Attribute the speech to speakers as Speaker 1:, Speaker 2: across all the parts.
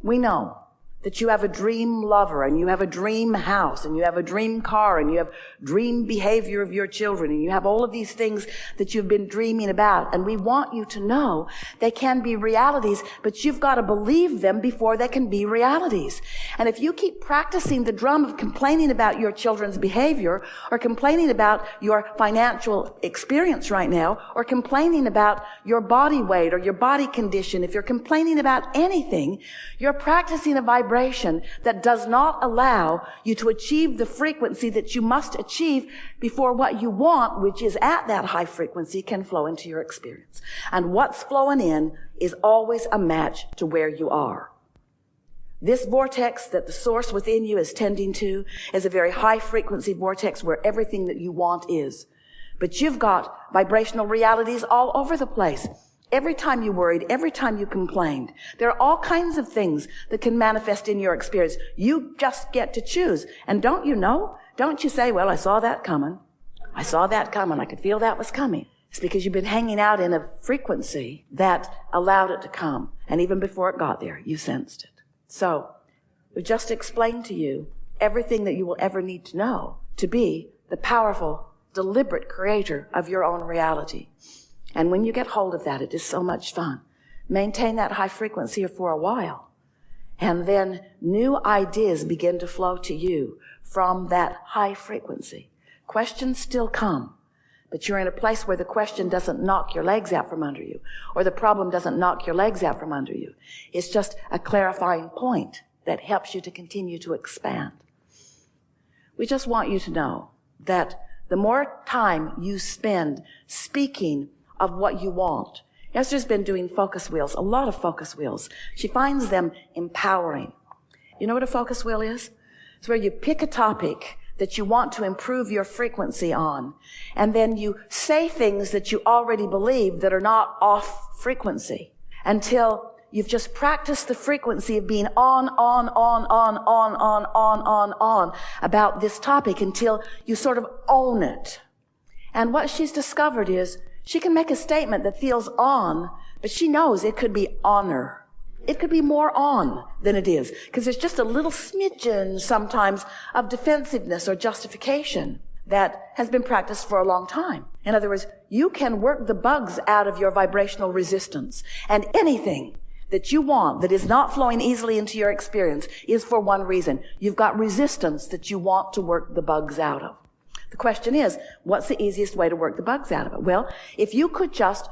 Speaker 1: We know that you have a dream lover, and you have a dream house, and you have a dream car, and you have dream behavior of your children, and you have all of these things that you've been dreaming about. And we want you to know they can be realities, but you've got to believe them before they can be realities. And if you keep practicing the drum of complaining about your children's behavior, or complaining about your financial experience right now, or complaining about your body weight or your body condition, if you're complaining about anything, you're practicing a vibration that does not allow you to achieve the frequency that you must achieve before what you want, which is at that high frequency, can flow into your experience. And what's flowing in is always a match to where you are. This vortex that the source within you is tending to is a very high frequency vortex where everything that you want is. But you've got vibrational realities all over the place. Every time you worried, every time you complained, there are all kinds of things that can manifest in your experience. You just get to choose. And don't you know? Don't you say, well, I saw that coming. I saw that coming. I could feel that was coming. It's because you've been hanging out in a frequency that allowed it to come. And even before it got there, you sensed it. So we just explained to you everything that you will ever need to know to be the powerful, deliberate creator of your own reality. And when you get hold of that, it is so much fun. Maintain that high frequency for a while. And then new ideas begin to flow to you from that high frequency. Questions still come, but you're in a place where the question doesn't knock your legs out from under you, or the problem doesn't knock your legs out from under you. It's just a clarifying point that helps you to continue to expand. We just want you to know that the more time you spend speaking of what you want. Esther's been doing focus wheels, a lot of focus wheels. She finds them empowering. You know what a focus wheel is? It's where you pick a topic that you want to improve your frequency on, and then you say things that you already believe that are not off frequency until you've just practiced the frequency of being on about this topic until you sort of own it. And what she's discovered is she can make a statement that feels on, but she knows it could be honor. It could be more on than it is, because there's just a little smidgen sometimes of defensiveness or justification that has been practiced for a long time. In other words, you can work the bugs out of your vibrational resistance, and anything that you want that is not flowing easily into your experience is for one reason. You've got resistance that you want to work the bugs out of. The question is, what's the easiest way to work the bugs out of it? Well, if you could just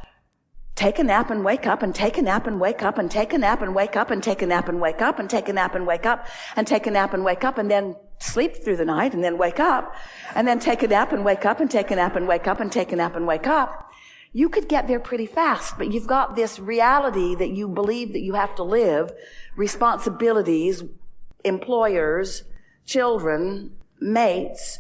Speaker 1: take a nap and wake up, and take a nap and wake up, and take a nap and wake up, and take a nap and wake up, and take a nap and wake up, and take a nap and wake up, and then sleep through the night, and then wake up, and then take a nap and wake up, and take a nap and wake up, and take a nap and wake up, you could get there pretty fast. But you've got this reality that you believe that you have to live, responsibilities, employers, children, mates.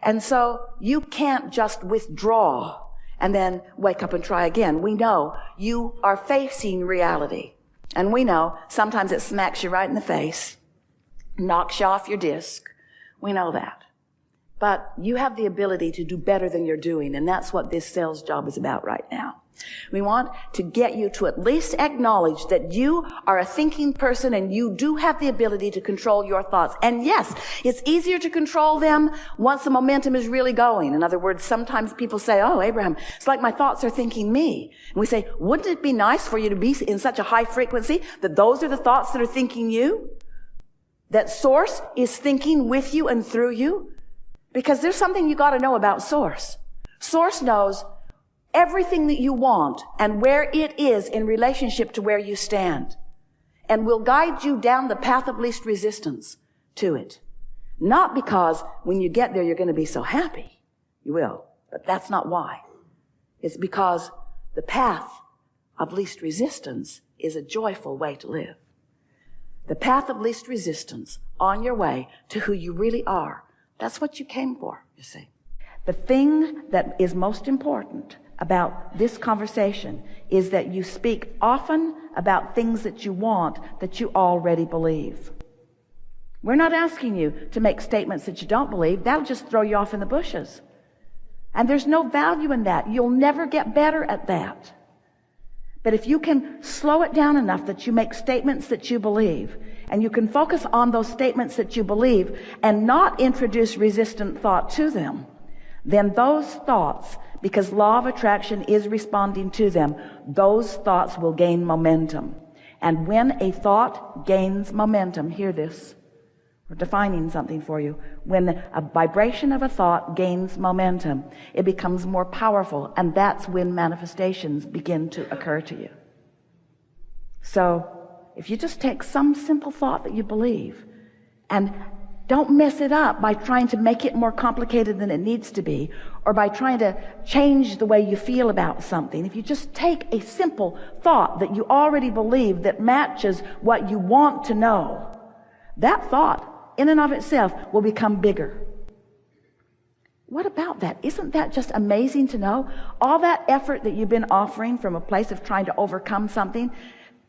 Speaker 1: And so you can't just withdraw and then wake up and try again. We know you are facing reality. And we know sometimes it smacks you right in the face, knocks you off your disc. We know that. But you have the ability to do better than you're doing, and that's what this sales job is about right now. We want to get you to at least acknowledge that you are a thinking person and you do have the ability to control your thoughts. And yes, it's easier to control them once the momentum is really going. In other words, sometimes people say, oh, Abraham, it's like my thoughts are thinking me. And we say, wouldn't it be nice for you to be in such a high frequency that those are the thoughts that are thinking you? That Source is thinking with you and through you? Because there's something you got to know about Source. Source knows everything that you want and where it is in relationship to where you stand, and will guide you down the path of least resistance to it. Not because when you get there you're going to be so happy. You will, but that's not why. It's because the path of least resistance is a joyful way to live. The path of least resistance on your way to who you really are. That's what you came for, you see. The thing that is most important about this conversation is that you speak often about things that you want that you already believe. We're not asking you to make statements that you don't believe. That'll just throw you off in the bushes. And there's no value in that. You'll never get better at that. But if you can slow it down enough that you make statements that you believe, and you can focus on those statements that you believe and not introduce resistant thought to them, then those thoughts, because law of attraction is responding to them, those thoughts will gain momentum. And when a thought gains momentum, hear this, we're defining something for you. When a vibration of a thought gains momentum, it becomes more powerful, and that's when manifestations begin to occur to you. So if you just take some simple thought that you believe and don't mess it up by trying to make it more complicated than it needs to be, or by trying to change the way you feel about something. If you just take a simple thought that you already believe that matches what you want to know, that thought in and of itself will become bigger. What about that? Isn't that just amazing to know? All that effort that you've been offering from a place of trying to overcome something,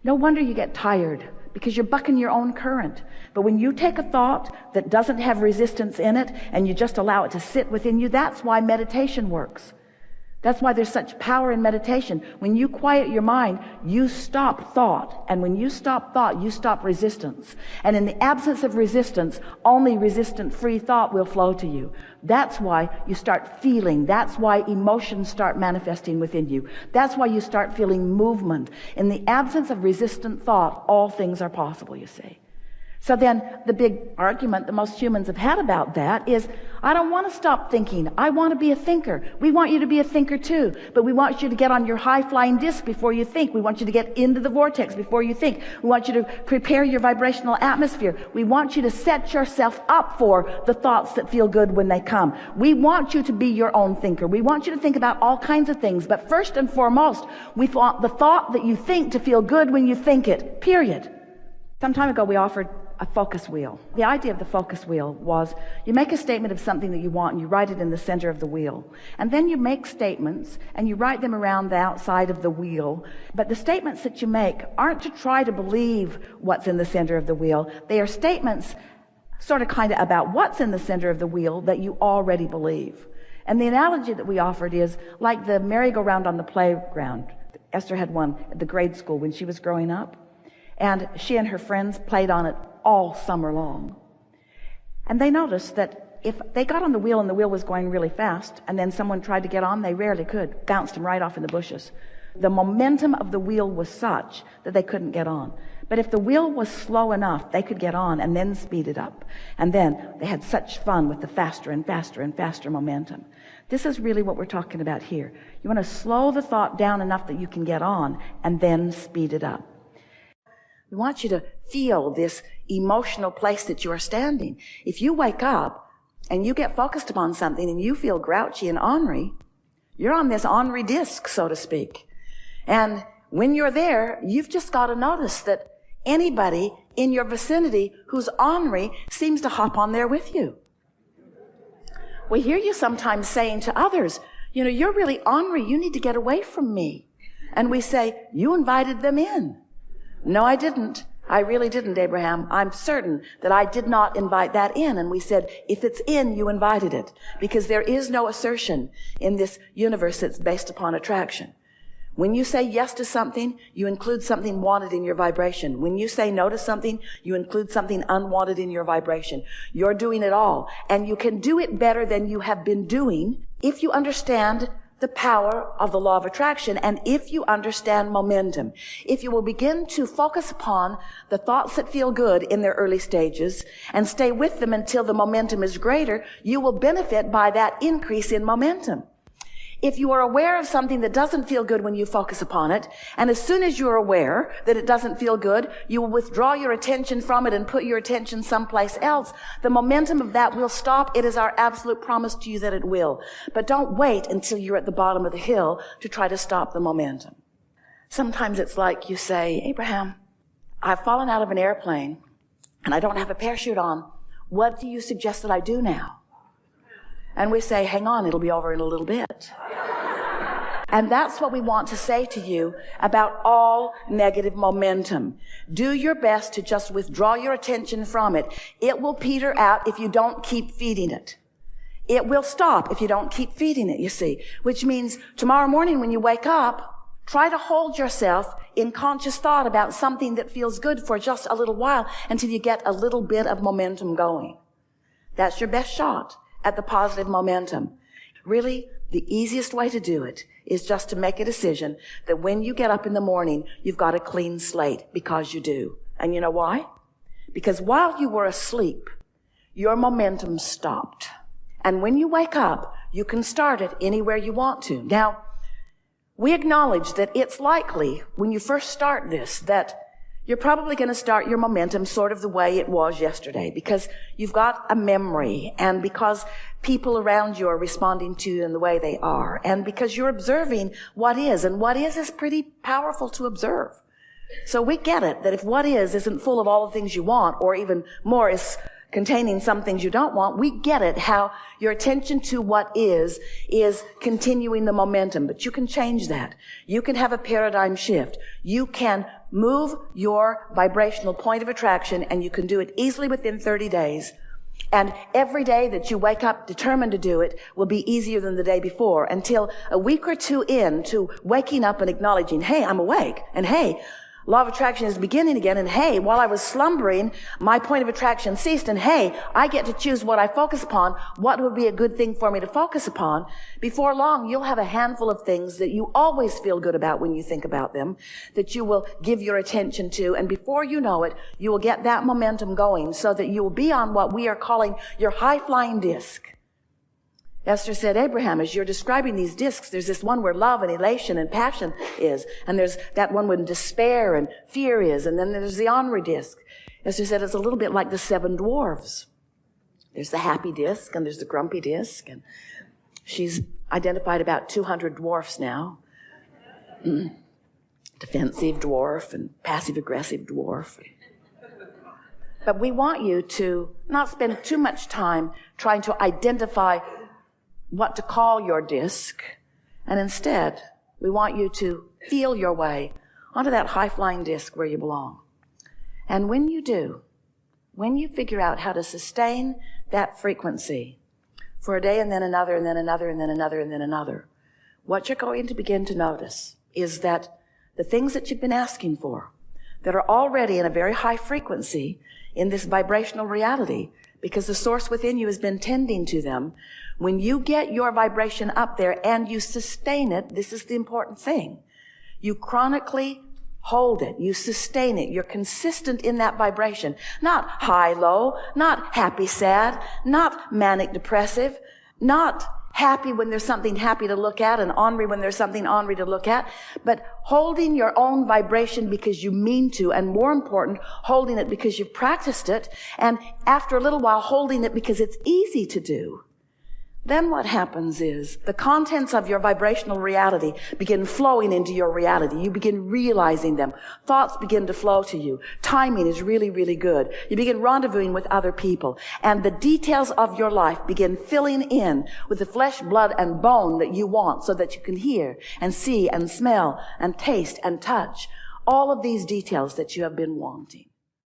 Speaker 1: no wonder you get tired, because you're bucking your own current. But when you take a thought that doesn't have resistance in it and you just allow it to sit within you, that's why meditation works. That's why there's such power in meditation. When you quiet your mind, you stop thought. And when you stop thought, you stop resistance. And in the absence of resistance, only resistant-free thought will flow to you. That's why you start feeling. That's why emotions start manifesting within you. That's why you start feeling movement. In the absence of resistant thought, all things are possible, you see. So then the big argument that most humans have had about that is, I don't want to stop thinking. I want to be a thinker. We want you to be a thinker too, but we want you to get on your high-flying disc before you think. We want you to get into the vortex before you think. We want you to prepare your vibrational atmosphere. We want you to set yourself up for the thoughts that feel good when they come. We want you to be your own thinker. We want you to think about all kinds of things, but first and foremost, we want the thought that you think to feel good when you think it, period. Some time ago, we offered a focus wheel. The idea of the focus wheel was you make a statement of something that you want and you write it in the center of the wheel. And then you make statements and you write them around the outside of the wheel. But the statements that you make aren't to try to believe what's in the center of the wheel. They are statements sort of kind of about what's in the center of the wheel that you already believe. And the analogy that we offered is like the merry-go-round on the playground. Esther had one at the grade school when she was growing up. And she and her friends played on it all summer long. And they noticed that if they got on the wheel and the wheel was going really fast, and then someone tried to get on, they rarely could. Bounced them right off in the bushes. The momentum of the wheel was such that they couldn't get on. But if the wheel was slow enough, they could get on and then speed it up. And then they had such fun with the faster and faster and faster momentum. This is really what we're talking about here. You want to slow the thought down enough that you can get on and then speed it up. We want you to feel this emotional place that you are standing. If you wake up and you get focused upon something and you feel grouchy and ornery, you're on this ornery disc, so to speak. And when you're there, you've just got to notice that anybody in your vicinity who's ornery seems to hop on there with you. We hear you sometimes saying to others, you know, you're really ornery. You need to get away from me. And we say, you invited them in. No, I didn't. I really didn't, Abraham. I'm certain that I did not invite that in. And we said, if it's in, you invited it. Because there is no assertion in this universe that's based upon attraction. When you say yes to something, you include something wanted in your vibration. When you say no to something, you include something unwanted in your vibration. You're doing it all. And you can do it better than you have been doing if you understand the power of the law of attraction, and if you understand momentum. If you will begin to focus upon the thoughts that feel good in their early stages and stay with them until the momentum is greater, you will benefit by that increase in momentum. If you are aware of something that doesn't feel good when you focus upon it, and as soon as you're aware that it doesn't feel good, you will withdraw your attention from it and put your attention someplace else, the momentum of that will stop. It is our absolute promise to you that it will. But don't wait until you're at the bottom of the hill to try to stop the momentum. Sometimes it's like you say, Abraham, I've fallen out of an airplane and I don't have a parachute on. What do you suggest that I do now? And we say, hang on, it'll be over in a little bit. And that's what we want to say to you about all negative momentum. Do your best to just withdraw your attention from it. It will peter out if you don't keep feeding it. It will stop if you don't keep feeding it, you see. Which means tomorrow morning when you wake up, Try to hold yourself in conscious thought about something that feels good for just a little while until you get a little bit of momentum going. That's your best shot at the positive momentum. Really, the easiest way to do it is just to make a decision that when you get up in the morning, you've got a clean slate, because you do. And you know why? Because while you were asleep, your momentum stopped. And when you wake up, you can start it anywhere you want to. Now, we acknowledge that it's likely when you first start this that you're probably going to start your momentum sort of the way it was yesterday, because you've got a memory, and because people around you are responding to you in the way they are, and because you're observing what is, and what is pretty powerful to observe. So we get it that if what is isn't full of all the things you want, or even more is containing some things you don't want, we get it how your attention to what is continuing the momentum. But you can change that. You can have a paradigm shift. You can move your vibrational point of attraction, and you can do it easily within 30 days. And every day that you wake up determined to do it will be easier than the day before, until a week or two into waking up and acknowledging, hey, I'm awake, and hey, law of attraction is beginning again, and hey, while I was slumbering, my point of attraction ceased, and hey, I get to choose what I focus upon, what would be a good thing for me to focus upon. Before long, you'll have a handful of things that you always feel good about when you think about them, that you will give your attention to, and before you know it, you will get that momentum going so that you will be on what we are calling your high-flying disc. Esther said, Abraham, as you're describing these discs, there's this one where love and elation and passion is, and there's that one when despair and fear is, and then there's the ornery disc. Esther said it's a little bit like the 7 dwarves. There's the happy disc, and there's the grumpy disc, and she's identified about 200 dwarfs now. Defensive dwarf and passive-aggressive dwarf. But we want you to not spend too much time trying to identify what to call your disc, and instead, we want you to feel your way onto that high-flying disc where you belong. And when you do, when you figure out how to sustain that frequency for a day and then another and then another and then another and then another, what you're going to begin to notice is that the things that you've been asking for, that are already in a very high frequency in this vibrational reality, because the source within you has been tending to them, when you get your vibration up there and you sustain it, this is the important thing. You chronically hold it. You sustain it. You're consistent in that vibration. Not high-low, not happy-sad, not manic-depressive, not happy when there's something happy to look at and ornery when there's something ornery to look at, but holding your own vibration because you mean to, and more important, holding it because you've practiced it, and after a little while holding it because it's easy to do. Then what happens is the contents of your vibrational reality begin flowing into your reality. You begin realizing them. Thoughts begin to flow to you. Timing is really, really good. You begin rendezvousing with other people. And the details of your life begin filling in with the flesh, blood, and bone that you want, so that you can hear and see and smell and taste and touch all of these details that you have been wanting.